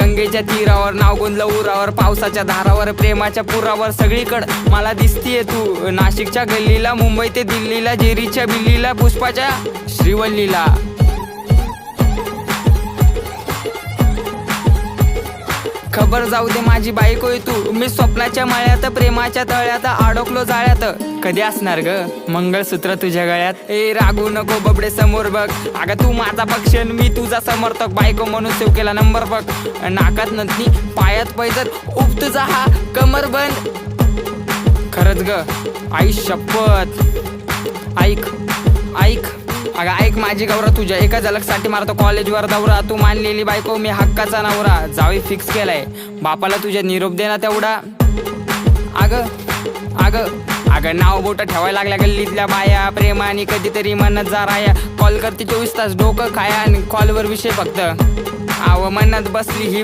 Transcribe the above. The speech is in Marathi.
गंगेच्या तीरावर नाव गोंदलं उरावर, पावसाच्या धारावर प्रेमाच्या पुरावर सगळीकडं मला दिसतीये तू. नाशिकच्या गल्लीला, मुंबई ते दिल्लीला, जेरीच्या बिल्लीला, पुष्पाच्या श्रीवल्लीला. खबर जाऊ दे माझी बायकोय तू, मी स्वप्नाच्या माळ्यात प्रेमाच्या तळ्यात अडकलो जाळ्यात. कधी असणार ग मंगळसूत्र तुझ्या गळ्यात? ए रागू नको बबडे समोर बघ, अगं तू माझा पक्ष मी तुझा समर्थक, बायको म्हणून सेव केला नंबर बघ. नाकात नथनी पायात पैजत उप तुझा हा कमर बंद. खरंच ग आई शपथ, ऐक ऐक अगं ऐक माझी गौरा, तुझ्या एका झलकसाठी मारतो कॉलेजवर दौरा. तू मानलेली बायको मी हक्काचा नवरा, जावी फिक्स केलाय बापाला तुझ्या निरोप देना तेवढा. अगं अगं अगं नाव बोट ठेवायला लागल्या गल्लीतल्या बाया, प्रेमाने कधीतरी म्हणत जा राया. कॉल करते 24 तास डोकं खाया आणि कॉलवर विषय फक्त. आव म्हणत बसली ही